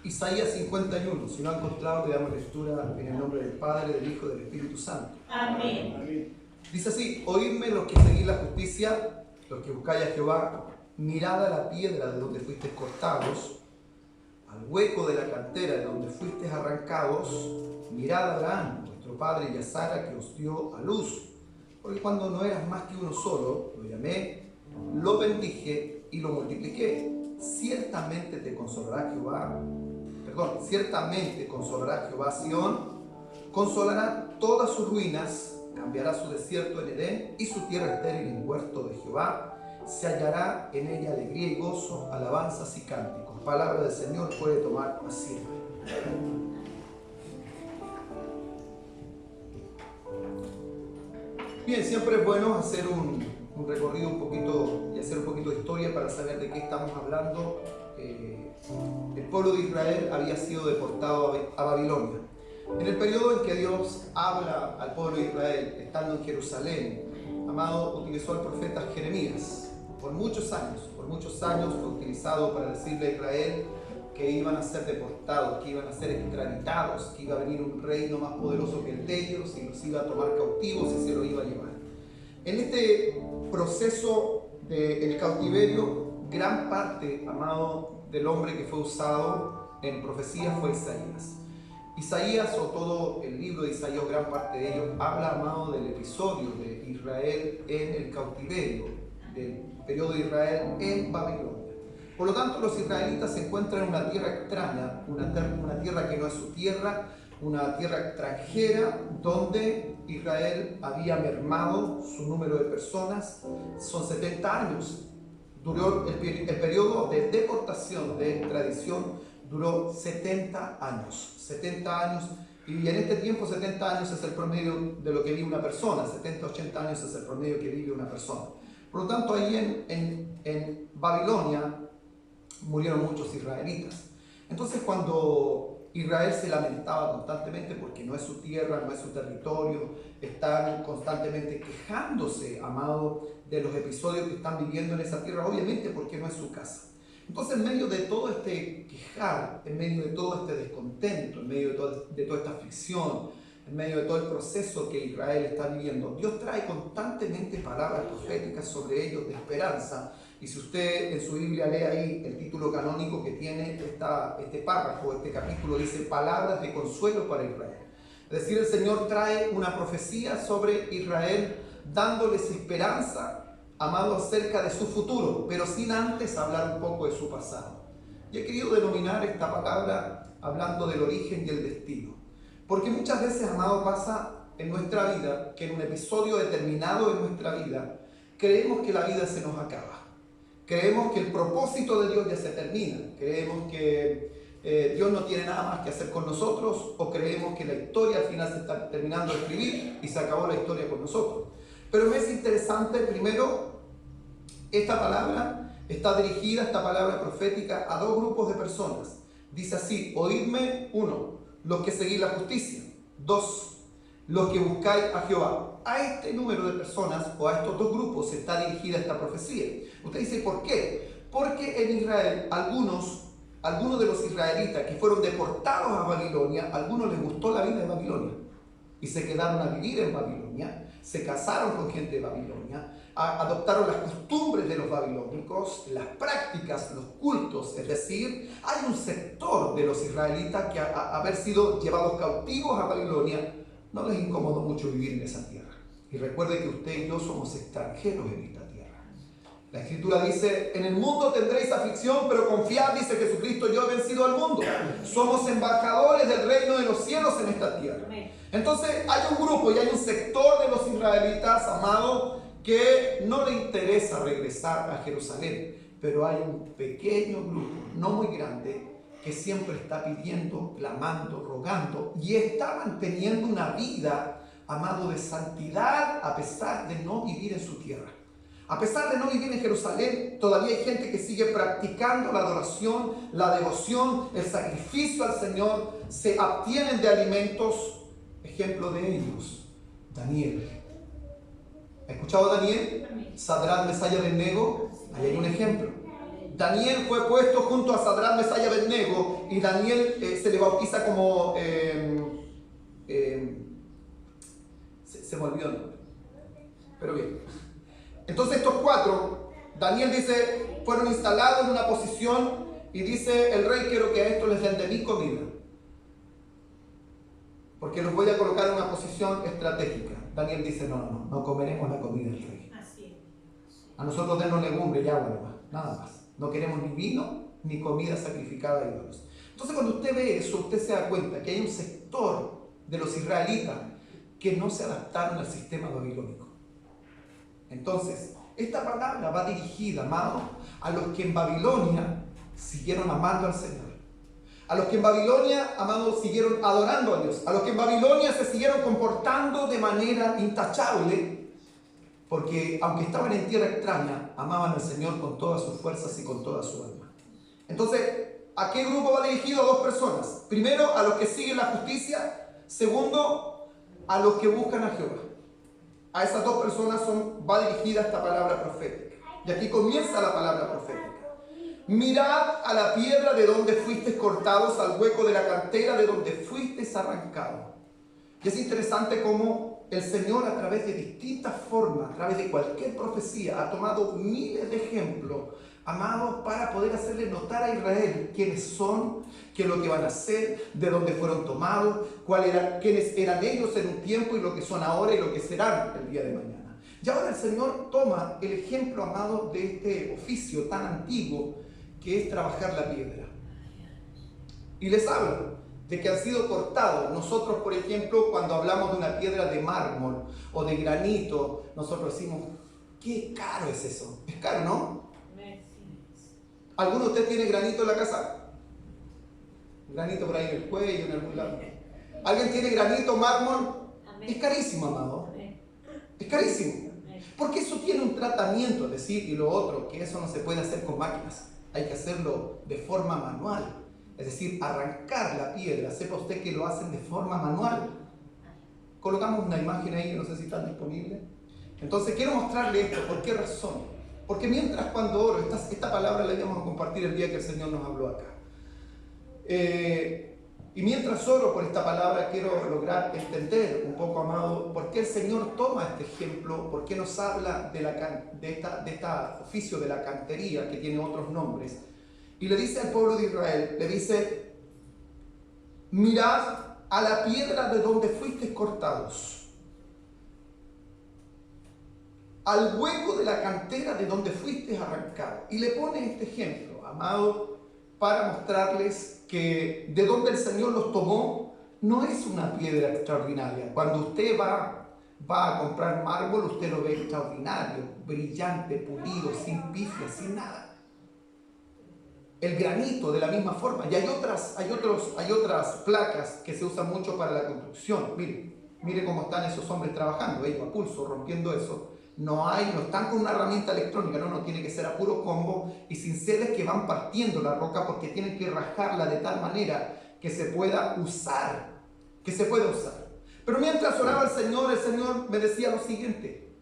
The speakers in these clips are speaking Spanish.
Isaías 51. Si no han encontrado, le damos lectura en el nombre del Padre, del Hijo y del Espíritu Santo. Amén. Dice así: oídme los que seguís la justicia, los que buscáis a Jehová, mirad a la piedra de donde fuisteis cortados, al hueco de la cantera de donde fuisteis arrancados, mirad a Abraham, vuestro padre, y a Sara, que os dio a luz. Porque cuando no eras más que uno solo, lo llamé, lo bendije y lo multipliqué. Ciertamente consolará Jehová a Sión, consolará todas sus ruinas, cambiará su desierto en Edén y su tierra estéril en huerto de Jehová. Se hallará en ella alegría y gozo, alabanzas y cánticos. Palabra del Señor. Puede tomar asiento. Bien, siempre es bueno hacer un recorrido un poquito y hacer un poquito de historia para saber de qué estamos hablando. El pueblo de Israel había sido deportado a Babilonia. En el periodo en que Dios habla al pueblo de Israel, estando en Jerusalén, amado, utilizó al profeta Jeremías. Por muchos años fue utilizado para decirle a Israel que iban a ser deportados, que iban a ser extraditados, que iba a venir un reino más poderoso que el de ellos y los iba a tomar cautivos y se los iba a llevar. En este proceso del cautiverio, gran parte, amado, del hombre que fue usado en profecía fue Isaías. Isaías, o todo el libro de Isaías, gran parte de ello, habla, amado, del episodio de Israel en el cautiverio, del periodo de Israel en Babilonia. Por lo tanto, los israelitas se encuentran en una tierra extraña, una tierra que no es su tierra, una tierra extranjera, donde Israel había mermado su número de personas. Son 70 años. Duró el periodo de deportación, de extradición, duró 70 años. 70 años, y en este tiempo 70 años es el promedio de lo que vive una persona. 70-80 años es el promedio que vive una persona. Por lo tanto, ahí en Babilonia murieron muchos israelitas. Entonces, cuando Israel se lamentaba constantemente porque no es su tierra, no es su territorio, están constantemente quejándose, amado, de los episodios que están viviendo en esa tierra, obviamente porque no es su casa. Entonces, en medio de todo este quejar, en medio de todo este descontento, en medio de toda esta aflicción, en medio de todo el proceso que Israel está viviendo, Dios trae constantemente palabras proféticas sobre ellos de esperanza. Y si usted en su Biblia lee ahí el título canónico que tiene este párrafo, este capítulo, dice palabras de consuelo para Israel. Es decir, el Señor trae una profecía sobre Israel dándoles esperanza, amado, acerca de su futuro, pero sin antes hablar un poco de su pasado. Y he querido denominar esta palabra hablando del origen y el destino. Porque muchas veces, amado, pasa en nuestra vida que en un episodio determinado de nuestra vida creemos que la vida se nos acaba. Creemos que el propósito de Dios ya se termina. Creemos que Dios no tiene nada más que hacer con nosotros, o creemos que la historia al final se está terminando de escribir y se acabó la historia con nosotros. Pero me es interesante, primero, esta palabra está dirigida, esta palabra profética, a dos grupos de personas. Dice así: oídme, 1, los que seguís la justicia; 2, los que buscáis a Jehová. A este número de personas, o a estos dos grupos, está dirigida esta profecía. Usted dice, ¿por qué? Porque en Israel, algunos de los israelitas que fueron deportados a Babilonia, a algunos les gustó la vida de Babilonia y se quedaron a vivir en Babilonia, se casaron con gente de Babilonia, adoptaron las costumbres de los babilónicos, las prácticas, los cultos. Es decir, hay un sector de los israelitas que haber sido llevados cautivos a Babilonia no les incomodó mucho vivir en esa tierra. Y recuerde que usted y yo somos extranjeros en esta tierra. La Escritura dice: en el mundo tendréis aflicción, pero confiad, dice Jesucristo, yo he vencido al mundo. Somos embajadores del reino de los cielos en esta tierra. Entonces hay un grupo y hay un sector de los israelitas, amado, que no le interesa regresar a Jerusalén, pero hay un pequeño grupo, no muy grande, que siempre está pidiendo, clamando, rogando, y está manteniendo una vida, amado, de santidad, a pesar de no vivir en su tierra. A pesar de no vivir en Jerusalén, todavía hay gente que sigue practicando la adoración, la devoción, el sacrificio al Señor. Se abstienen de alimentos. Ejemplo de ellos, Daniel. ¿Ha escuchado a Daniel? Sadrach, Mesach y Abednego. Ahí hay un ejemplo. Daniel fue puesto junto a Sadrach, Mesach y Abednego, y Daniel se le bautiza como... se me olvidó el nombre. Pero bien. Entonces estos cuatro, Daniel dice, fueron instalados en una posición y dice, el rey, quiero que a estos les den de mi comida, porque los voy a colocar en una posición estratégica. Daniel dice, no comeremos la comida del rey. A nosotros denos legumbre y agua nomás, nada más. No queremos ni vino ni comida sacrificada a ídolos. Entonces cuando usted ve eso, usted se da cuenta que hay un sector de los israelitas que no se adaptaron al sistema babilónico. Entonces, esta palabra va dirigida, amado, a los que en Babilonia siguieron amando al Señor. A los que en Babilonia, amado, siguieron adorando a Dios. A los que en Babilonia se siguieron comportando de manera intachable, porque aunque estaban en tierra extraña, amaban al Señor con todas sus fuerzas y con toda su alma. Entonces, ¿a qué grupo va dirigido? A dos personas. Primero, a los que siguen la justicia. Segundo, a los que buscan a Jehová. A esas dos personas va dirigida esta palabra profética. Y aquí comienza la palabra profética. Mirad a la piedra de donde fuisteis cortados, al hueco de la cantera de donde fuisteis arrancados. Y es interesante cómo el Señor, a través de distintas formas, a través de cualquier profecía, ha tomado miles de ejemplos, amados, para poder hacerle notar a Israel quiénes son, qué es lo que van a hacer, de dónde fueron tomados, quiénes eran ellos en un tiempo y lo que son ahora y lo que serán el día de mañana. Y ahora el Señor toma el ejemplo, amado, de este oficio tan antiguo que es trabajar la piedra. Y les habla de que han sido cortados. Nosotros, por ejemplo, cuando hablamos de una piedra de mármol o de granito, nosotros decimos, qué caro es eso. Es caro, ¿no? ¿Alguno de ustedes tiene granito en la casa? Granito por ahí en el cuello, en algún lado. ¿Alguien tiene granito, mármol? Es carísimo, amado. Es carísimo. Porque eso tiene un tratamiento, es decir, y lo otro, que eso no se puede hacer con máquinas. Hay que hacerlo de forma manual. Es decir, arrancar la piedra, sepa usted que lo hacen de forma manual. Colocamos una imagen ahí, no sé si está disponible. Entonces quiero mostrarle esto. ¿Por qué razón? Porque mientras cuando oro, esta palabra la íbamos a compartir el día que el Señor nos habló acá. Y mientras oro por esta palabra, quiero lograr entender un poco, amado, por qué el Señor toma este ejemplo, por qué nos habla de este oficio de la cantería, que tiene otros nombres. Y le dice al pueblo de Israel, le dice, mirad a la piedra de donde fuisteis cortados, al hueco de la cantera de donde fuisteis arrancados. Y le pone este ejemplo, amado, para mostrarles que de donde el Señor los tomó no es una piedra extraordinaria. Cuando usted va a comprar mármol, usted lo ve extraordinario, brillante, pulido, sin pifias, sin nada. El granito de la misma forma. Y hay otras placas que se usan mucho para la construcción. Mire cómo están esos hombres trabajando, ellos a pulso, rompiendo eso. No están con una herramienta electrónica, no, tiene que ser a puro combo y sin sedes que van partiendo la roca porque tienen que rajarla de tal manera que se pueda usar. Pero mientras oraba el Señor me decía lo siguiente,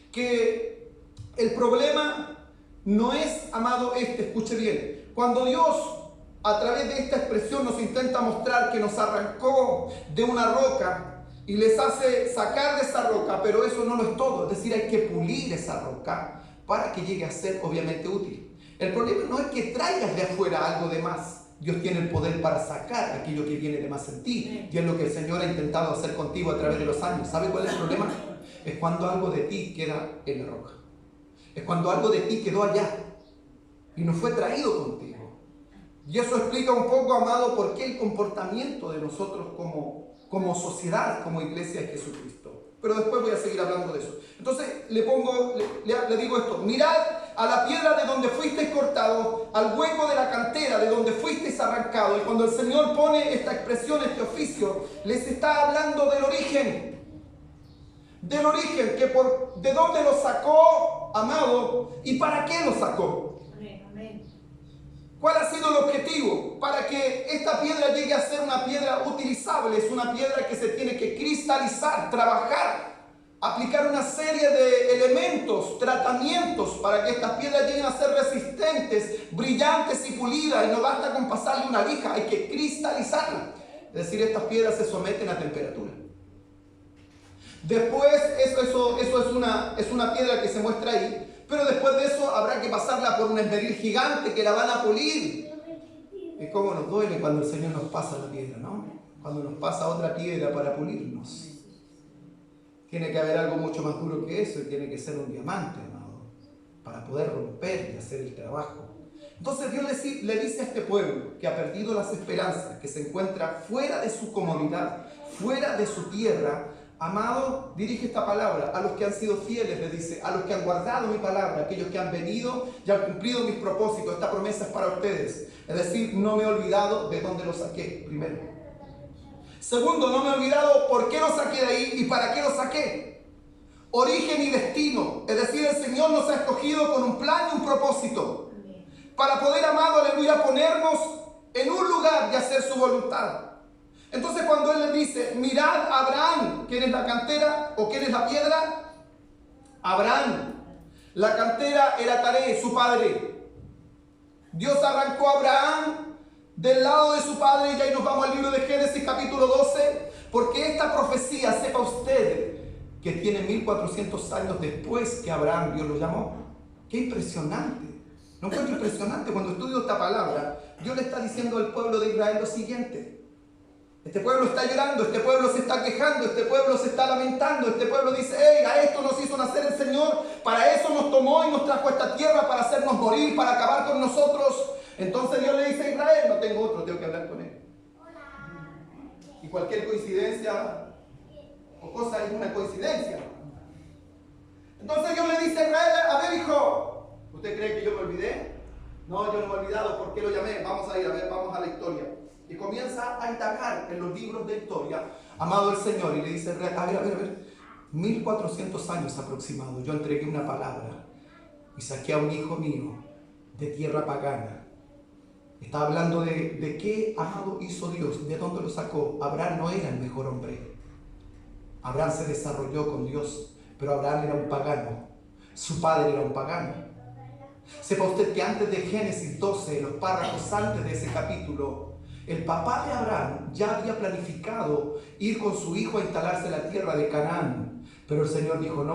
que el problema no es, amado, escuche bien. Cuando Dios, a través de esta expresión, nos intenta mostrar que nos arrancó de una roca y les hace sacar de esa roca, pero eso no lo es todo. Es decir, hay que pulir esa roca para que llegue a ser obviamente útil. El problema no es que traigas de afuera algo de más. Dios tiene el poder para sacar aquello que viene de más en ti. Y es lo que el Señor ha intentado hacer contigo a través de los años. ¿Sabe cuál es el problema? Es cuando algo de ti queda en la roca. Es cuando algo de ti quedó allá y no fue traído contigo. Y eso explica un poco, amado, por qué el comportamiento de nosotros como sociedad, como iglesia de Jesucristo. Pero después voy a seguir hablando de eso. Entonces le digo esto: mirad a la piedra de donde fuisteis cortados, al hueco de la cantera de donde fuisteis arrancados. Y cuando el Señor pone esta expresión, este oficio, les está hablando del origen. Del origen, de dónde lo sacó, amado, y para qué lo sacó. ¿Cuál ha sido el objetivo? Para que esta piedra llegue a ser una piedra utilizable. Es una piedra que se tiene que cristalizar, trabajar, aplicar una serie de elementos, tratamientos para que estas piedras lleguen a ser resistentes, brillantes y pulidas. Y no basta con pasarle una lija, hay que cristalizarla. Es decir, estas piedras se someten a temperatura. Después, eso es una piedra que se muestra ahí, pero después de eso habrá que pasarla por un esmeril gigante que la van a pulir. Y cómo nos duele cuando el Señor nos pasa la piedra, ¿no? Cuando nos pasa otra piedra para pulirnos. Tiene que haber algo mucho más duro que eso y tiene que ser un diamante, amado, para poder romper y hacer el trabajo. Entonces Dios le dice a este pueblo que ha perdido las esperanzas, que se encuentra fuera de su comodidad, fuera de su tierra. Amado, dirige esta palabra a los que han sido fieles, le dice, a los que han guardado mi palabra, aquellos que han venido y han cumplido mis propósitos. Esta promesa es para ustedes. Es decir, no me he olvidado de dónde lo saqué, primero. Segundo, no me he olvidado por qué lo saqué de ahí y para qué lo saqué. Origen y destino. Es decir, el Señor nos ha escogido con un plan y un propósito. Para poder, amado, aleluya, ponernos en un lugar y hacer su voluntad. Entonces cuando Él le dice, mirad a Abraham, ¿quién es la cantera o quién es la piedra? Abraham. La cantera era Taré, su padre. Dios arrancó a Abraham del lado de su padre, y ahí nos vamos al libro de Génesis capítulo 12, porque esta profecía, sepa usted, que tiene 1400 años después que Abraham Dios lo llamó. ¡Qué impresionante! ¿No encuentro impresionante? Cuando estudio esta palabra, Dios le está diciendo al pueblo de Israel lo siguiente. Este pueblo está llorando, este pueblo se está quejando, este pueblo se está lamentando, este pueblo dice, hey, a esto nos hizo nacer el Señor, para eso nos tomó y nos trajo a esta tierra, para hacernos morir, para acabar con nosotros. Entonces Dios le dice a Israel, no tengo otro, tengo que hablar con él. Y cualquier coincidencia o cosa es una coincidencia. Entonces Dios le dice a Israel, a ver hijo, ¿usted cree que yo me olvidé? No, yo no me he olvidado, ¿por qué lo llamé? Vamos a ir, a ver, vamos a la historia. Y comienza a indagar en los libros de historia, amado el Señor, y le dice, a ver, 1400 años aproximado, yo entregué una palabra y saqué a un hijo mío de tierra pagana. Está hablando de qué, amado, hizo Dios, de dónde lo sacó. Abraham no era el mejor hombre. Abraham se desarrolló con Dios, pero Abraham era un pagano. Su padre era un pagano. Sepa usted que antes de Génesis 12, en los párrafos antes de ese capítulo, el papá de Abraham ya había planificado ir con su hijo a instalarse en la tierra de Canaán. Pero el Señor dijo, no,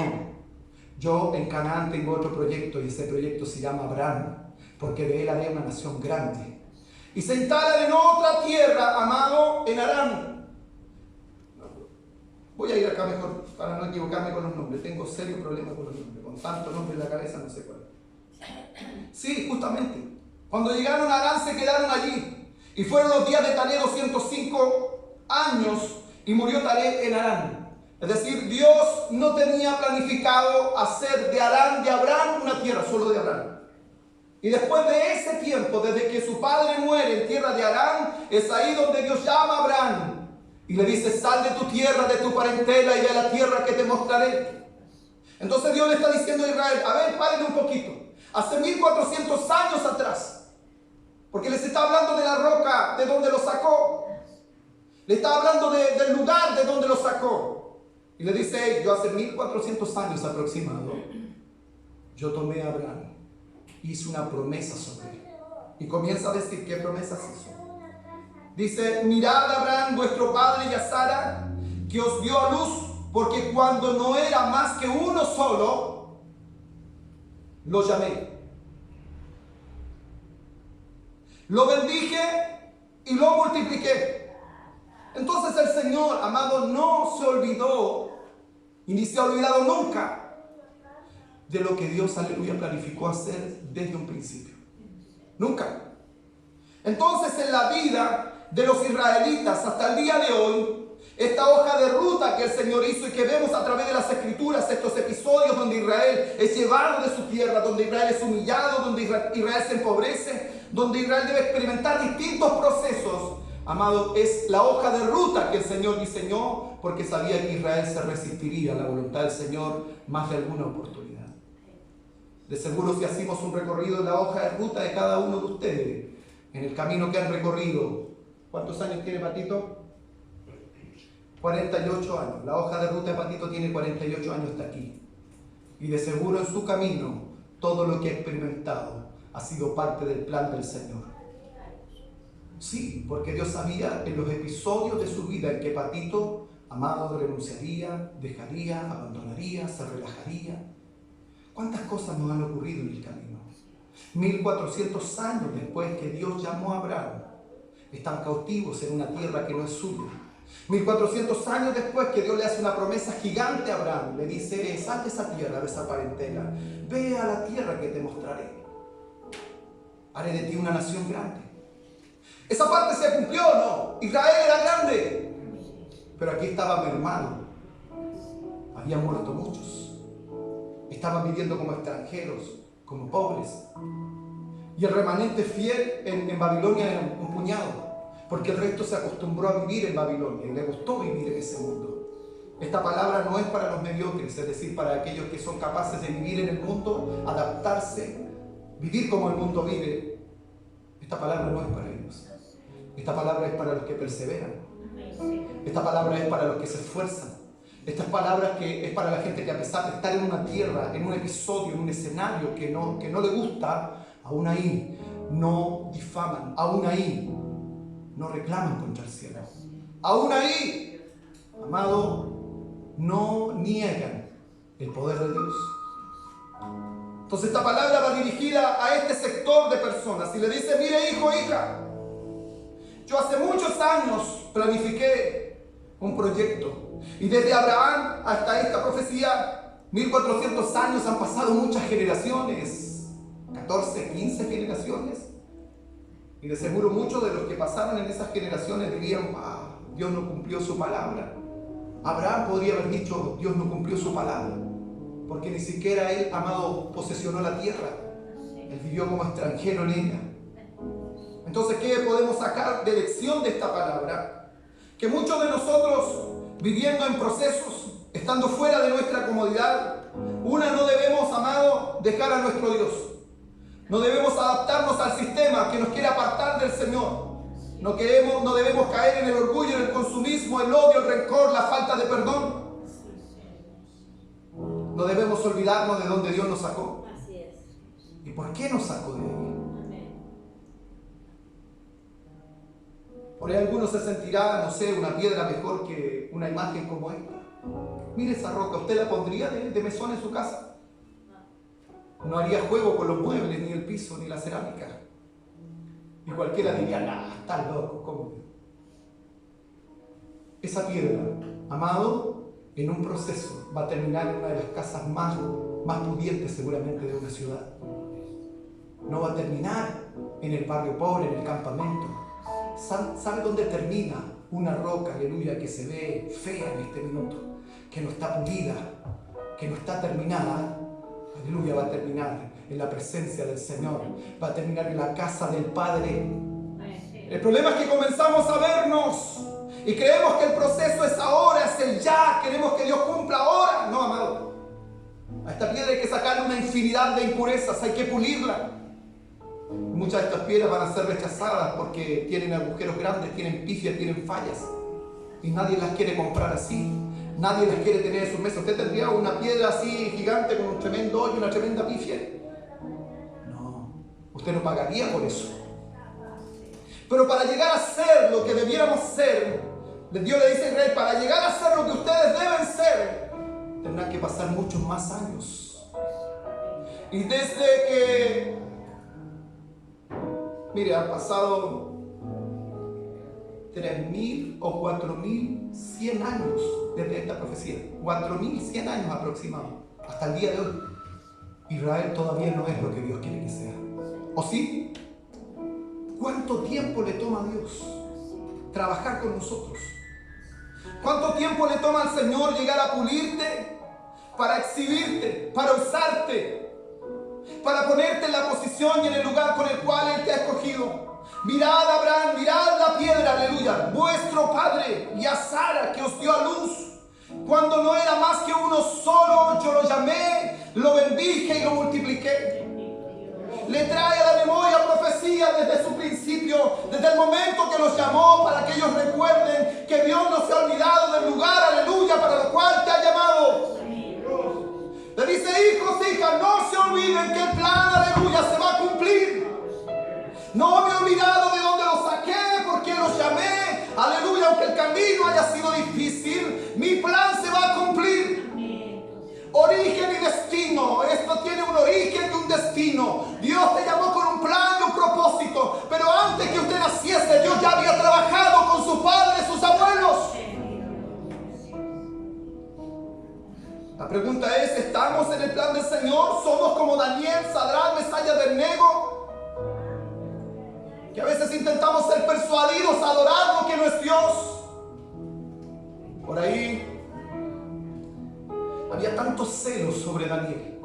yo en Canaán tengo otro proyecto y ese proyecto se llama Abraham, porque de él haré una nación grande. Y se instalan en otra tierra, amado, en Aram. Voy a ir acá mejor para no equivocarme con los nombres. Tengo serio problema con los nombres. Con tanto nombre en la cabeza no sé cuál. Sí, justamente. Cuando llegaron a Aram se quedaron allí. Y fueron los días de Taré 205 años y murió Taré en Aram. Es decir, Dios no tenía planificado hacer de Aram, de Abraham, una tierra solo de Abraham. Y después de ese tiempo, desde que su padre muere en tierra de Aram, es ahí donde Dios llama a Abraham y le dice, sal de tu tierra, de tu parentela y de la tierra que te mostraré. Entonces Dios le está diciendo a Israel, a ver, párenle un poquito. Hace 1400 años atrás, porque les está hablando de la roca de donde lo sacó. Le está hablando del lugar de donde lo sacó. Y le dice, hey, yo hace 1400 años aproximado, yo tomé a Abraham. Hizo una promesa sobre él. Y comienza a decir, ¿qué promesas hizo? Dice, mirad a Abraham, vuestro padre, y a Sara, que os dio a luz, porque cuando no era más que uno solo, lo llamé. Lo bendije y lo multipliqué. Entonces el Señor, amado, no se olvidó, y ni se ha olvidado nunca, de lo que Dios, aleluya, planificó hacer desde un principio. Nunca. Entonces en la vida de los israelitas hasta el día de hoy, esta hoja de ruta que el Señor hizo y que vemos a través de las Escrituras, estos episodios donde Israel es llevado de su tierra, donde Israel es humillado, donde Israel se empobrece, donde Israel debe experimentar distintos procesos, amado, es la hoja de ruta que el Señor diseñó porque sabía que Israel se resistiría a la voluntad del Señor más de alguna oportunidad. De seguro si hacemos un recorrido en la hoja de ruta de cada uno de ustedes, en el camino que han recorrido, ¿cuántos años tiene Patito? 48 años. La hoja de ruta de Patito tiene 48 años hasta aquí. Y de seguro en su camino, todo lo que ha experimentado ha sido parte del plan del Señor. Sí, porque Dios sabía en los episodios de su vida en que Patito, amado, renunciaría, dejaría, abandonaría, se relajaría. ¿Cuántas cosas nos han ocurrido en el camino? 1400 años después que Dios llamó a Abraham, están cautivos en una tierra que no es suya. 1400 años después que Dios le hace una promesa gigante a Abraham, le dice: sal de esa tierra, de esa parentela, ve a la tierra que te mostraré. Haré de ti una nación grande. Esa parte se cumplió, ¿no? Israel era grande, pero aquí estaba mermado. Habían muerto muchos. Estaban viviendo como extranjeros, como pobres. Y el remanente fiel en Babilonia era un puñado, porque el resto se acostumbró a vivir en Babilonia y le gustó vivir en ese mundo. Esta palabra no es para los mediocres, es decir, para aquellos que son capaces de vivir en el mundo, adaptarse, vivir como el mundo vive. Esta palabra no es para ellos. Esta palabra es para los que perseveran. Esta palabra es para los que se esfuerzan. Esta palabra que es para la gente que, a pesar de estar en una tierra, en un episodio, en un escenario que no le gusta, aún ahí no difaman, aún ahí no reclaman contra el cielo. Aún ahí, amado, no niegan el poder de Dios. Entonces esta palabra va dirigida a este sector de personas y le dice: mire, hijo, hija, yo hace muchos años planifiqué un proyecto, y desde Abraham hasta esta profecía, 1400 años, han pasado muchas generaciones, 14, 15 generaciones. Y de seguro muchos de los que pasaron en esas generaciones dirían: Dios no cumplió su palabra. Abraham podría haber dicho: Dios no cumplió su palabra, porque ni siquiera él, amado, posesionó la tierra. Él vivió como extranjero en ella. Entonces, ¿qué podemos sacar de lección de esta palabra? Que muchos de nosotros, viviendo en procesos, estando fuera de nuestra comodidad, no debemos, amado, dejar a nuestro Dios. No debemos adaptarnos al sistema que nos quiere apartar del Señor. No debemos caer en el orgullo, en el consumismo, el odio, el rencor, la falta de perdón. No debemos olvidarnos de dónde Dios nos sacó. Así es. ¿Y por qué nos sacó de ahí? Por ahí alguno se sentirá, no sé, una piedra mejor que una imagen como esta. Mire esa roca, ¿usted la pondría de mesón en su casa? No haría juego con los muebles, ni el piso, ni la cerámica. Y cualquiera diría: nah, estás loco, ¿cómo? Esa piedra, amado, en un proceso va a terminar en una de las casas más pudientes seguramente de una ciudad. No va a terminar en el barrio pobre, en el campamento. ¿Sabe dónde termina una roca, aleluya, que se ve fea en este minuto? Que no está pulida, que no está terminada. Aleluya, va a terminar en la presencia del Señor. Va a terminar en la casa del Padre. El problema es que comenzamos a vernos y creemos que el proceso es ahora, es el ya. Queremos que Dios cumpla ahora. No, amado. A esta piedra hay que sacarle una infinidad de impurezas, hay que pulirla. Muchas de estas piedras van a ser rechazadas porque tienen agujeros grandes, tienen pifias, tienen fallas. Y nadie las quiere comprar así. Nadie las quiere tener en su mesa. ¿Usted tendría una piedra así gigante con un tremendo hoyo, una tremenda pifia? No, usted no pagaría por eso. Pero para llegar a ser lo que debiéramos ser, Dios le dice a Israel: para llegar a ser lo que ustedes deben ser, tendrán que pasar muchos más años. Y desde que, mire, han pasado 3.000 o 4.100 años desde esta profecía. 4.100 años aproximados. Hasta el día de hoy. Israel todavía no es lo que Dios quiere que sea. ¿O sí? ¿Cuánto tiempo le toma a Dios trabajar con nosotros? ¿Cuánto tiempo le toma al Señor llegar a pulirte, para exhibirte, para usarte, para ponerte en la posición y en el lugar con el cual Él te ha escogido? Mirad a Abraham, mirad la piedra, aleluya, vuestro padre, y a Sara, que os dio a luz. Cuando no era más que uno solo, yo lo llamé, lo bendije y lo multipliqué. Le trae a la memoria profecía desde su principio, desde el momento que los llamó para que ellos recuerden que Dios no se ha olvidado del lugar, aleluya, para lo cual te ha llamado. Le dice, hijos, hijas, no se olviden que el plan, aleluya, se va a cumplir. No me he olvidado de dónde los saqué, por qué los llamé, aleluya, aunque el camino haya sido difícil, mi plan se va a cumplir. Origen y destino, esto tiene un origen y un destino. Dios te llamó con un plan y un propósito, pero antes que usted naciese, Dios ya había trabajado con sus padres, sus abuelos. La pregunta es, ¿estamos en el plan del Señor? ¿Somos como Daniel, Sadrach, Mesach y Abednego? Que a veces intentamos ser persuadidos a adorar lo que no es Dios. Por ahí había tantos celos sobre Daniel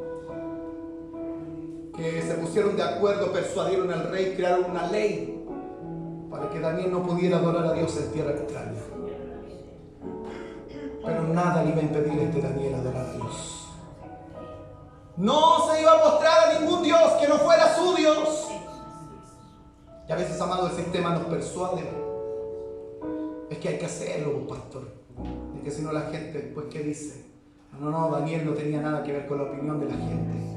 que se pusieron de acuerdo, persuadieron al rey, crearon una ley para que Daniel no pudiera adorar a Dios en tierra extraña. Pero nada le iba a impedir a Daniel adorar a Dios. No se iba a mostrar a ningún Dios que no fuera su Dios. Y a veces, amado, el sistema nos persuade. Es que hay que hacerlo, pastor. Es que si no la gente, pues, ¿qué dice? No, Daniel no tenía nada que ver con la opinión de la gente.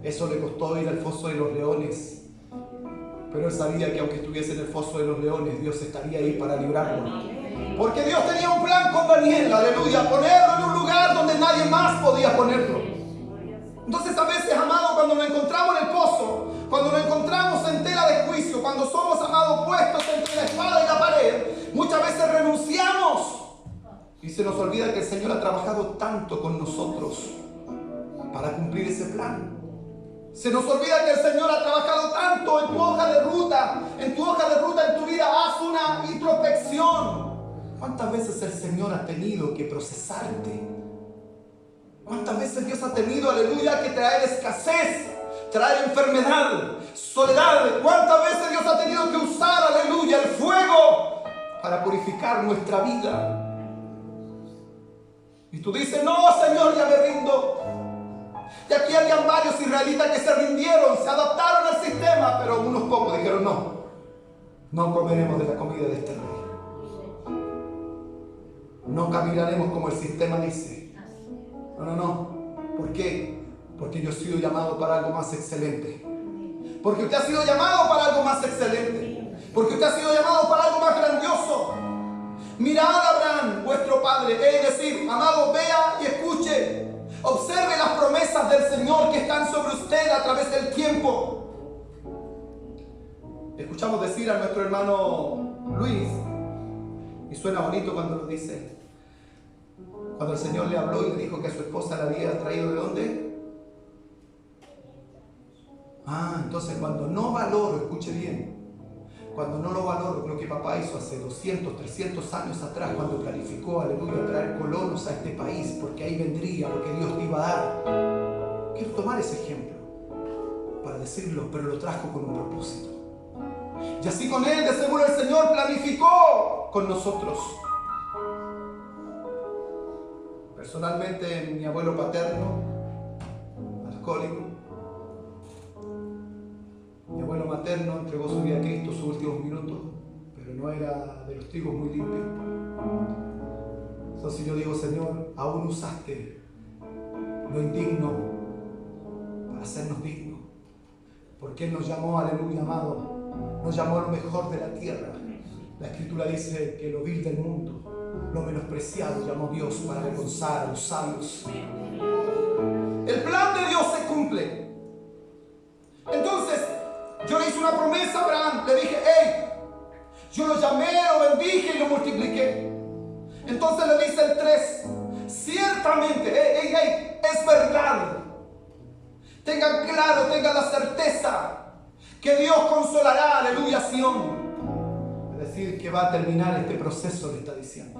Eso le costó ir al foso de los leones. Pero él sabía que aunque estuviese en el foso de los leones, Dios estaría ahí para librarlo. Porque Dios tenía un plan con Daniel, aleluya, ponerlo en un lugar donde nadie más podía ponerlo. Entonces a veces, amado, cuando nos encontramos en el pozo, cuando nos encontramos en tela de juicio, cuando somos, amado, puestos entre la espada y la pared, muchas veces renunciamos. Y se nos olvida que el Señor ha trabajado tanto con nosotros para cumplir ese plan. Se nos olvida que el Señor ha trabajado tanto en tu hoja de ruta, en tu vida. Haz una introspección. ¿Cuántas veces el Señor ha tenido que procesarte? ¿Cuántas veces Dios ha tenido, aleluya, que traer escasez, traer enfermedad, soledad? ¿Cuántas veces Dios ha tenido que usar, aleluya, el fuego para purificar nuestra vida? Y tú dices, no, Señor, ya me rindo. Y aquí habían varios israelitas que se rindieron, se adaptaron al sistema, pero unos pocos dijeron, no comeremos de la comida de este rey. No caminaremos como el sistema dice. No. ¿Por qué? Porque yo he sido llamado para algo más excelente. Porque usted ha sido llamado para algo más excelente. Porque usted ha sido llamado para algo más grandioso. Mirad a Abraham, vuestro padre. Es decir, amado, vea y escuche. Observe las promesas del Señor que están sobre usted a través del tiempo. Escuchamos decir a nuestro hermano Luis, y suena bonito cuando lo dice, cuando el Señor le habló y le dijo que a su esposa la había traído ¿de dónde? Entonces cuando no valoro, escuche bien, cuando no lo valoro, lo que papá hizo hace 200, 300 años atrás, cuando planificó, aleluya, traer colonos a este país, porque ahí vendría lo que Dios te iba a dar. Quiero tomar ese ejemplo para decirlo, pero lo trajo con un propósito. Y así con él, de seguro el Señor planificó con nosotros. Personalmente, mi abuelo paterno, alcohólico, mi abuelo materno entregó su vida a Cristo sus últimos minutos, pero no era de los trigos muy limpios. Entonces yo digo, Señor, aún usaste lo indigno para hacernos dignos. Porque Él nos llamó, aleluya, amado, nos llamó a lo mejor de la tierra. La Escritura dice que lo vil del mundo, lo menospreciado, llamó Dios para avergonzar a los sabios. El plan de Dios se cumple. Entonces, yo le hice una promesa a Abraham, le dije, yo lo llamé, lo bendije y lo multipliqué. Entonces le dice el 3, ciertamente, es verdad. Tengan claro, tengan la certeza que Dios consolará, aleluya, Sión. Es decir, que va a terminar este proceso, le está diciendo.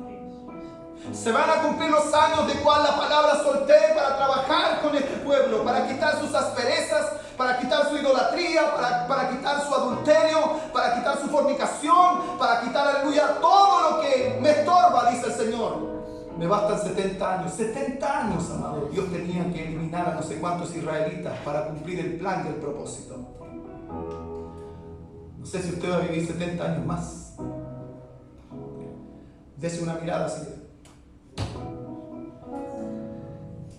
Se van a cumplir los años de cual la palabra solté para trabajar con este pueblo, para quitar sus asperezas, para quitar su idolatría, para quitar su adulterio, para quitar su fornicación, para quitar, aleluya, todo lo que me estorba, dice el Señor. Me bastan 70 años. 70 años, amado. Dios tenía que eliminar a no sé cuántos israelitas para cumplir el plan y el propósito. No sé si usted va a vivir 70 años más. Dese una mirada así.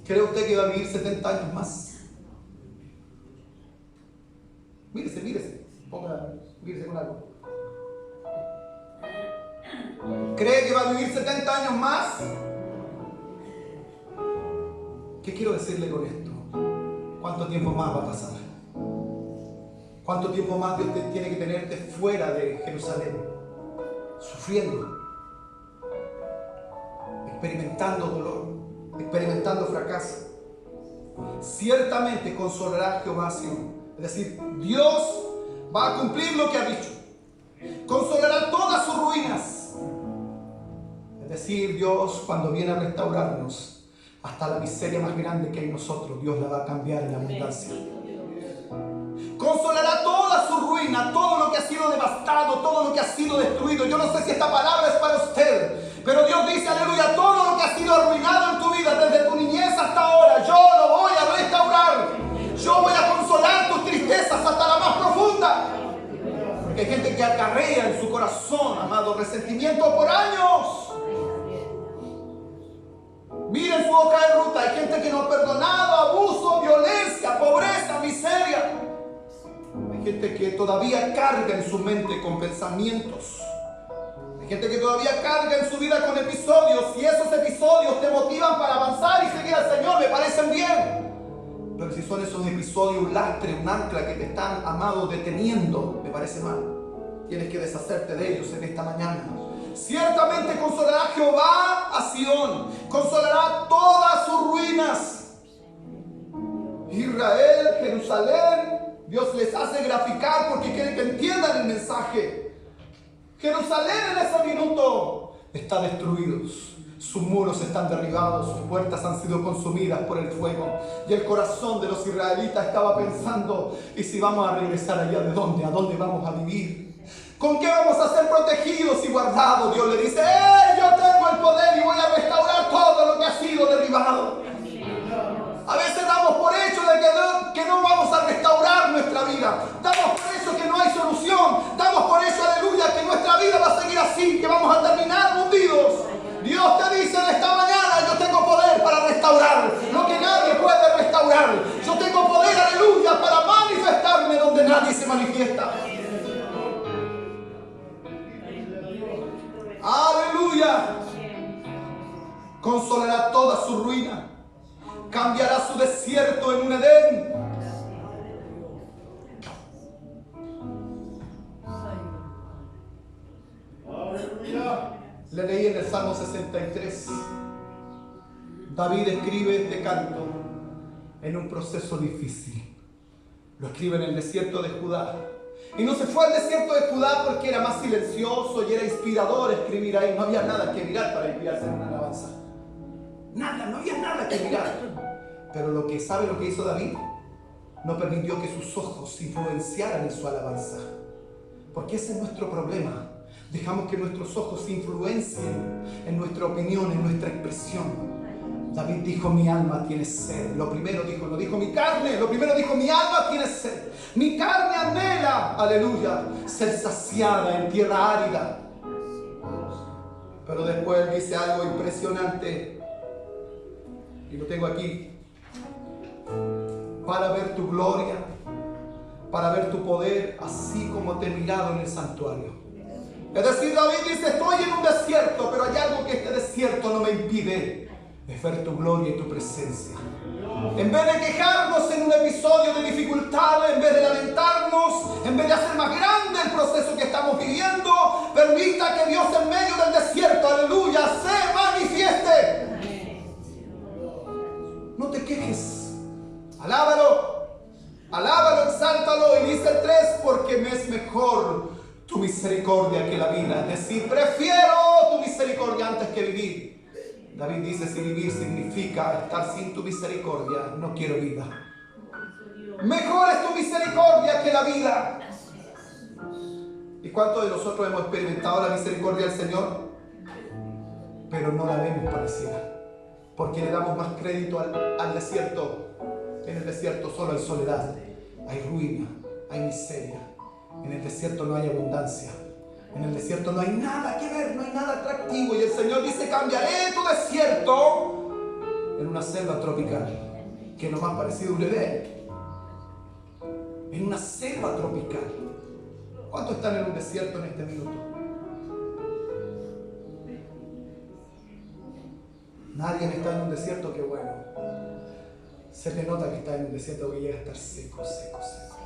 ¿Cree usted que va a vivir 70 años más? Mírese. Mírese con algo. ¿Cree que va a vivir 70 años más? ¿Qué quiero decirle con esto? ¿Cuánto tiempo más va a pasar? ¿Cuánto tiempo más Dios tiene que tenerte fuera de Jerusalén? Sufriendo, experimentando dolor, experimentando fracaso. Ciertamente consolará Jehová a Sión. Es decir, Dios va a cumplir lo que ha dicho. Consolará todas sus ruinas. Es decir, Dios, cuando viene a restaurarnos, hasta la miseria más grande que hay en nosotros, Dios la va a cambiar en abundancia. Consolará toda su ruina, todo lo que ha sido devastado, todo lo que ha sido destruido. Yo no sé si esta palabra es para usted, pero Dios dice, aleluya, todo lo que ha sido arruinado en tu vida, desde tu niñez hasta ahora, yo lo voy a restaurar. Yo voy a consolar tus tristezas hasta la más profunda. Porque hay gente que acarrea en su corazón, amado, resentimiento por años. Miren su hoja de ruta. Hay gente que no ha perdonado abuso, violencia, pobreza, miseria. Hay gente que todavía carga en su mente con pensamientos. Hay gente que todavía carga en su vida con episodios. Y esos episodios te motivan para avanzar y seguir al Señor, me parecen bien. Pero si son esos episodios un lastre, un ancla que te están, amado, deteniendo, me parece mal. Tienes que deshacerte de ellos en esta mañana. Ciertamente consolará Jehová a Sión, consolará todas sus ruinas. Israel, Jerusalén, Dios les hace graficar porque quiere que entiendan el mensaje. Jerusalén en ese minuto está destruido. Sus muros están derribados, sus puertas han sido consumidas por el fuego. Y el corazón de los israelitas estaba pensando, ¿y si vamos a regresar allá de dónde? ¿A dónde vamos a vivir? ¿Con qué vamos a ser protegidos y guardados? Dios le dice, yo tengo el poder y voy a restaurar todo lo que ha sido derribado. A veces damos por hecho de que no vamos a restaurar nuestra vida. Damos por hecho que no hay solución. Damos por hecho, aleluya, que nuestra vida va a seguir así, que vamos a terminar hundidos. Dios te dice en esta mañana, yo tengo poder para restaurar lo que nadie puede restaurar. Yo tengo poder, aleluya, para manifestarme donde nadie se manifiesta. Aleluya. Consolará toda su ruina. Cambiará su desierto en un Edén. Le leí en el Salmo 63. David escribe este canto en un proceso difícil. Lo escribe en el desierto de Judá. Y no se fue al desierto de Judá porque era más silencioso y era inspirador escribir ahí. No había nada que mirar para inspirarse en una alabanza. Nada, no había nada que mirar. Pero ¿sabe lo que hizo David? No permitió que sus ojos influenciaran en su alabanza. Porque ese es nuestro problema. Dejamos que nuestros ojos influencien en nuestra opinión, en nuestra expresión. David dijo, mi alma tiene sed. Lo primero dijo, no dijo mi carne. Lo primero dijo, mi alma tiene sed. Mi carne anhela, aleluya, ser saciada en tierra árida. Pero después él dice algo impresionante. Y lo tengo aquí. Para ver tu gloria, para ver tu poder, así como te he mirado en el santuario. Es decir, David dice, estoy en un desierto, pero hay algo que este desierto no me impide. Es ver tu gloria y tu presencia. En vez de quejarnos en un episodio de dificultad, en vez de lamentarnos, en vez de hacer más grande el proceso que estamos viviendo, permita que Dios en medio del desierto, aleluya, se manifieste. No te quejes. Alábalo, alábalo, exáltalo. Y dice el 3, porque me es mejor tu misericordia que la vida. Es decir, prefiero tu misericordia antes que vivir. David dice, si vivir significa estar sin tu misericordia, no quiero vida. Mejor es tu misericordia que la vida. ¿Y cuántos de nosotros hemos experimentado la misericordia del Señor? Pero no la vemos parecida. Porque le damos más crédito al desierto. En el desierto solo hay soledad, hay ruina, hay miseria. En el desierto no hay abundancia. En el desierto no hay nada que ver, no hay nada atractivo. Y el Señor dice, cambiaré tu desierto en una selva tropical, que es lo más parecido a un Edén. En una selva tropical. ¿Cuántos están en un desierto en este minuto? Nadie está en un desierto, qué bueno. Se le nota que está en un desierto que llega a estar seco, seco, seco.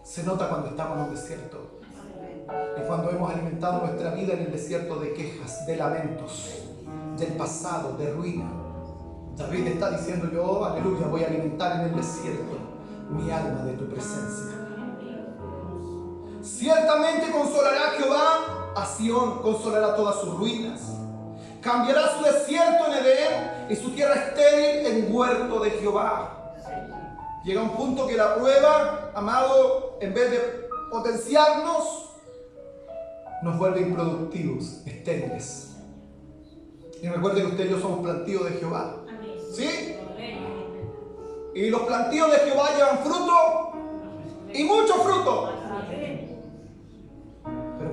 Se nota cuando estamos en un desierto. Y cuando hemos alimentado nuestra vida en el desierto de quejas, de lamentos, del pasado, de ruina. David está diciendo, yo, aleluya, voy a alimentar en el desierto mi alma de tu presencia. Ciertamente consolará Jehová a Sión, consolará todas sus ruinas. Cambiará su desierto en Edén y su tierra estéril en huerto de Jehová. Llega un punto que la prueba, amado, en vez de potenciarnos, nos vuelve improductivos, estériles. Y recuerden que usted y yo somos plantíos de Jehová. ¿Sí? Y los plantíos de Jehová llevan fruto y mucho fruto. Pero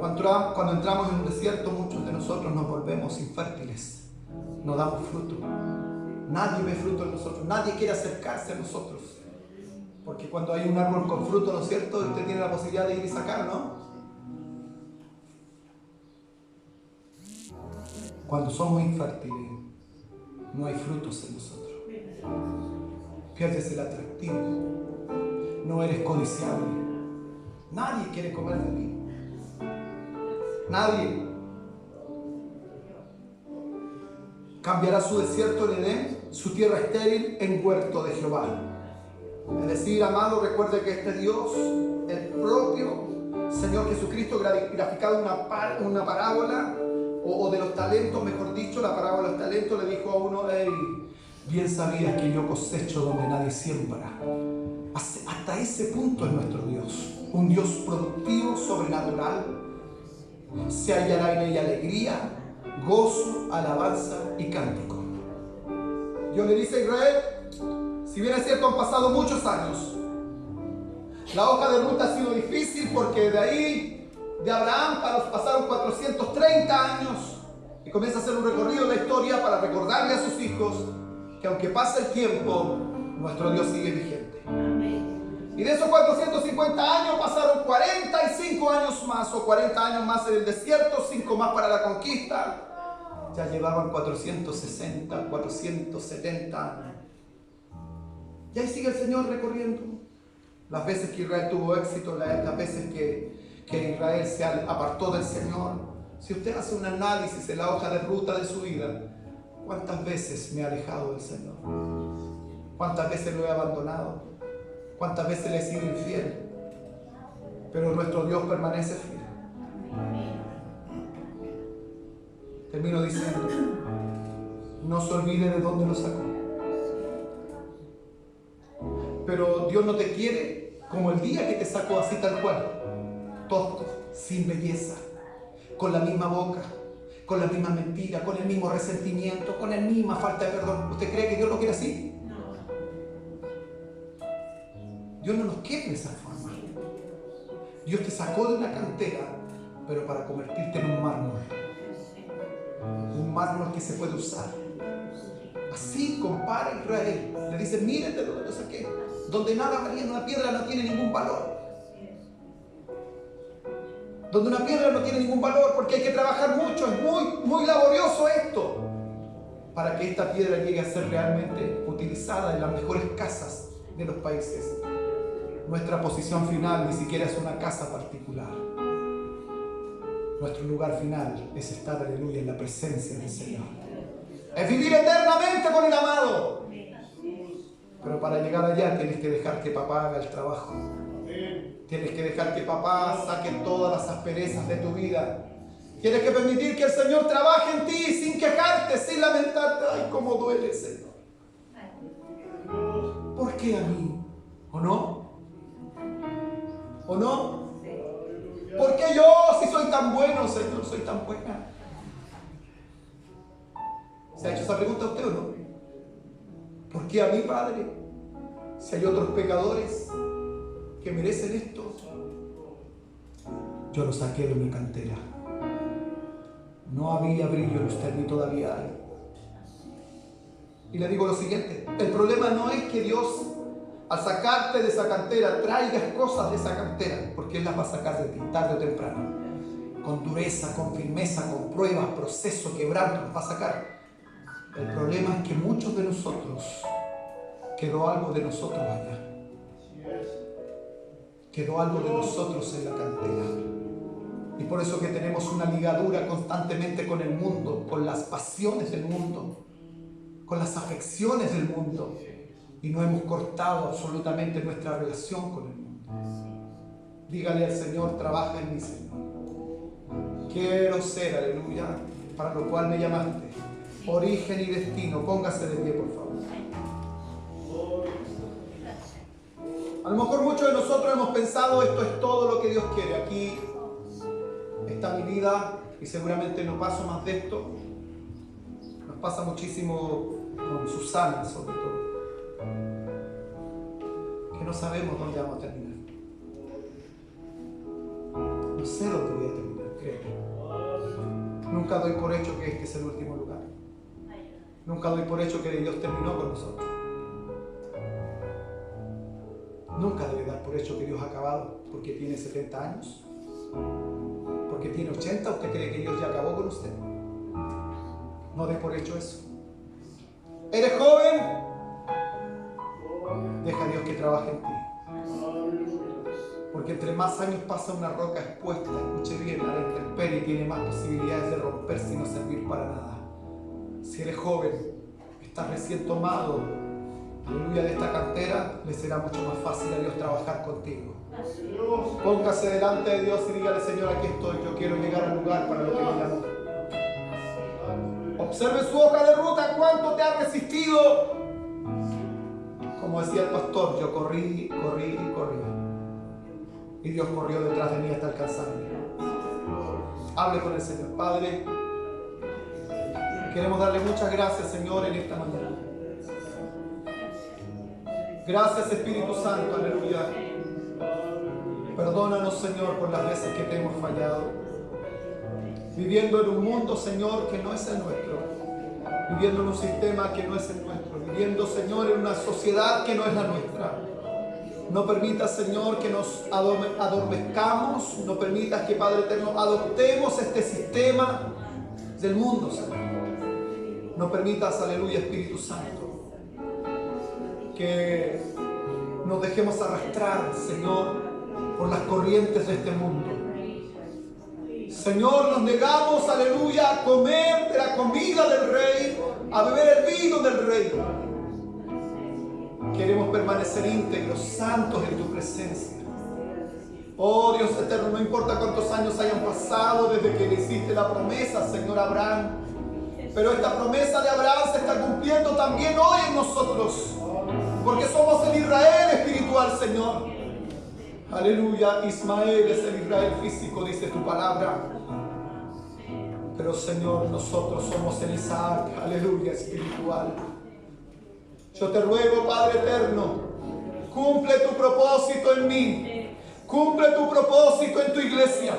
cuando entramos en un desierto, muchos de nosotros nos volvemos infértiles. No damos fruto. Nadie ve fruto en nosotros. Nadie quiere acercarse a nosotros. Porque cuando hay un árbol con fruto, ¿no es cierto? Usted tiene la posibilidad de ir y sacar, ¿no? Cuando somos infértiles, no hay frutos en nosotros. Pierdes el atractivo. No eres codiciable. Nadie quiere comer de ti. Nadie. Cambiará su desierto en Edén, su tierra estéril en huerto de Jehová. Es decir, amado, recuerde que este Dios, el propio Señor Jesucristo, graficado en una parábola, o de los talentos, mejor dicho, la parábola de los talentos, le dijo a uno, hey, bien sabías que yo cosecho donde nadie siembra. Hasta ese punto es nuestro Dios, un Dios productivo, sobrenatural. Se hallará en ella alegría, gozo, alabanza y cántico. Dios le dice a Israel, si bien es cierto, han pasado muchos años. La hoja de ruta ha sido difícil porque de ahí, de Abraham, pasaron 430 años. Y comienza a hacer un recorrido en la historia para recordarle a sus hijos que aunque pase el tiempo, nuestro Dios sigue vigente. Y de esos 450 años pasaron 45 años más o 40 años más en el desierto, 5 más para la conquista. Ya llevaban 460, 470 años. Y ahí sigue el Señor recorriendo. Las veces que Israel tuvo éxito, las veces que Israel se apartó del Señor. Si usted hace un análisis en la hoja de ruta de su vida, ¿cuántas veces me he alejado del Señor? ¿Cuántas veces lo he abandonado? ¿Cuántas veces le he sido infiel? Pero nuestro Dios permanece fiel. Termino diciendo, no se olvide de dónde lo sacó. Pero Dios no te quiere como el día que te sacó, así tal cual. Tosco, sin belleza, con la misma boca, con la misma mentira, con el mismo resentimiento, con la misma falta de perdón. ¿Usted cree que Dios lo quiere así? Dios no nos quiere de esa forma. Dios te sacó de una cantera, pero para convertirte en un mármol. Un mármol que se puede usar. Así compara Israel. Le dice, miren de dónde lo saqué. Donde nada valía, una piedra no tiene ningún valor. Donde una piedra no tiene ningún valor, porque hay que trabajar mucho, es muy laborioso esto, para que esta piedra llegue a ser realmente utilizada en las mejores casas de los países. Nuestra posición final ni siquiera es una casa particular. Nuestro lugar final es estar, aleluya, en la presencia del Señor. Es vivir eternamente con el amado. Pero para llegar allá tienes que dejar que papá haga el trabajo. Tienes que dejar que papá saque todas las asperezas de tu vida. Tienes que permitir que el Señor trabaje en ti sin quejarte, sin lamentarte. Ay, cómo duele, Señor. ¿Por qué a mí? ¿O no? ¿O no? ¿Por qué yo, si soy tan bueno, Señor, soy tan buena? ¿Se ha hecho esa pregunta a usted o no? ¿Por qué a mí, Padre? Si hay otros pecadores que merecen esto. yo lo saqué de mi cantera. No había brillo en usted, ni todavía hay. Y le digo lo siguiente: el problema no es que Dios, al sacarte de esa cantera, traigas cosas de esa cantera, porque Él las va a sacar de ti, tarde o temprano. Con dureza, con firmeza, con pruebas, proceso, quebranto, las va a sacar. El problema es que muchos de nosotros, quedó algo de nosotros allá. Quedó algo de nosotros en la cantera. Y por eso que tenemos una ligadura constantemente con el mundo, con las pasiones del mundo, con las afecciones del mundo. Y no hemos cortado absolutamente nuestra relación con el mundo. Dígale al Señor: trabaja en mí, Señor. Quiero ser, aleluya, para lo cual me llamaste. Origen y destino. Póngase de pie, por favor. A lo mejor muchos de nosotros hemos pensado: esto es todo lo que Dios quiere. Aquí está mi vida y seguramente no paso más de esto. Nos pasa muchísimo con Susana, sobre todo, que no sabemos dónde vamos a terminar. No sé dónde voy a terminar, creo. Nunca doy por hecho que este es el último lugar. Nunca doy por hecho que Dios terminó con nosotros. Nunca debe dar por hecho que Dios ha acabado porque tiene 70 años. Porque tiene 80, ¿usted cree que Dios ya acabó con usted? No dé por hecho eso. ¿Eres joven? Deja a Dios que trabaje en ti. Porque entre más años pasa una roca expuesta, escuche bien, a la intemperie, tiene más posibilidades de romperse y no servir para nada. Si eres joven, estás recién tomado, aleluya, de esta cantera, le será mucho más fácil a Dios trabajar contigo. Póngase delante de Dios y dígale: Señor, aquí estoy, yo quiero llegar al lugar para lo que me llamó. Observe su hoja de ruta, cuánto te ha resistido. Como decía el pastor, yo corrí, corrí y corrí. Y Dios corrió detrás de mí hasta alcanzarme. Hable con el Señor. Padre, queremos darle muchas gracias, Señor, en esta mañana. Gracias, Espíritu Santo, aleluya. Perdónanos, Señor, por las veces que te hemos fallado. Viviendo en un mundo, Señor, que no es el nuestro. Viviendo en un sistema que no es el nuestro. Viviendo, Señor, en una sociedad que no es la nuestra. No permitas, Señor, que nos adormezcamos. No permitas que, Padre eterno, adoptemos este sistema del mundo, Señor. No permitas, aleluya, Espíritu Santo, que nos dejemos arrastrar, Señor, por las corrientes de este mundo. Señor, nos negamos, aleluya, a comer de la comida del Rey, a beber el vino del Rey. Queremos permanecer íntegros, santos en tu presencia. Oh Dios eterno, no importa cuántos años hayan pasado desde que le hiciste la promesa, Señor, a Abraham, pero esta promesa de Abraham se está cumpliendo también hoy en nosotros, porque somos el Israel espiritual, Señor. Aleluya, Ismael es el Israel físico, dice tu palabra. Pero, Señor, nosotros somos el Isaac, aleluya, espiritual. Yo te ruego, Padre eterno, cumple tu propósito en mí. Cumple tu propósito en tu iglesia.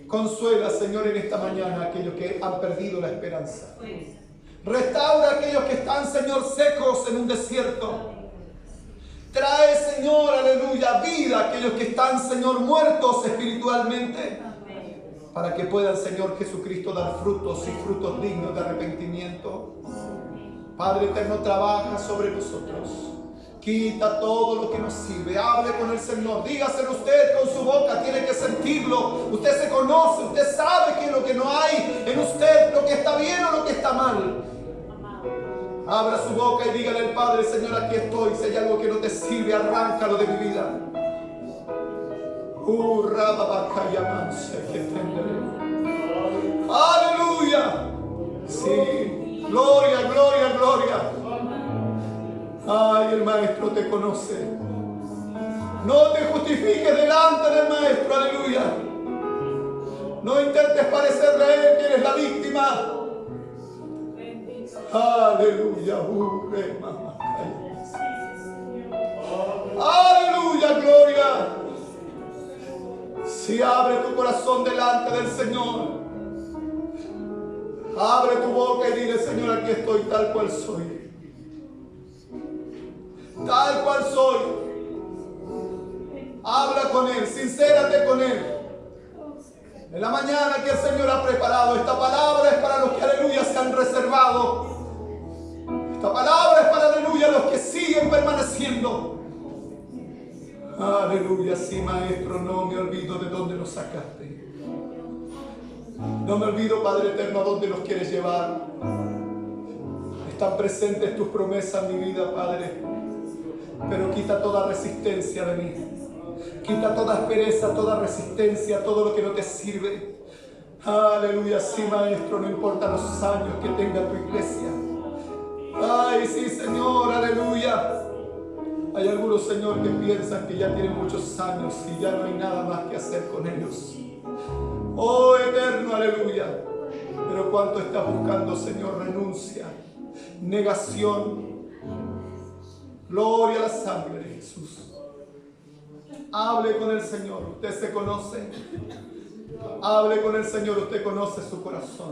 Consuela, Señor, en esta mañana a aquellos que han perdido la esperanza. Restaura a aquellos que están, Señor, secos en un desierto. Trae, Señor, aleluya, vida a aquellos que están, Señor, muertos espiritualmente. Para que puedan, Señor Jesucristo, dar frutos y frutos dignos de arrepentimiento. Padre eterno, trabaja sobre nosotros. Quita todo lo que nos sirve. Hable con el Señor. Dígaselo usted con su boca. Tiene que sentirlo. Usted se conoce. Usted sabe qué es lo que no hay en usted. Lo que está bien o lo que está mal. Abra su boca y dígale al Padre: Señor, aquí estoy. Si hay algo que no te sirve, arráncalo de mi vida. Aleluya. Sí. Gloria, gloria, gloria. Ay, el Maestro te conoce. No te justifiques delante del Maestro, aleluya. No intentes parecerle a Él que eres la víctima. Aleluya. Aleluya, gloria. Si abre tu corazón delante del Señor, abre tu boca y dile: Señor, aquí estoy tal cual soy. Tal cual soy. Habla con Él, sincérate con Él. En la mañana que el Señor ha preparado, esta palabra es para los que, aleluya, se han reservado. Esta palabra es para, aleluya, los que siguen permaneciendo. Aleluya, sí, Maestro, no me olvido de dónde nos sacaste. No me olvido, Padre eterno, a dónde nos quieres llevar. Están presentes tus promesas en mi vida, Padre. Pero quita toda resistencia de mí. Quita toda aspereza, toda resistencia, todo lo que no te sirve. Aleluya, sí, Maestro, no importa los años que tenga tu iglesia. Ay, sí, Señor, aleluya. Hay algunos, Señor, que piensan que ya tienen muchos años y ya no hay nada más que hacer con ellos. Oh, eterno, aleluya. Pero ¿cuánto estás buscando, Señor? Renuncia, negación. Gloria a la sangre de Jesús. Hable con el Señor, usted se conoce. Hable con el Señor, usted conoce su corazón.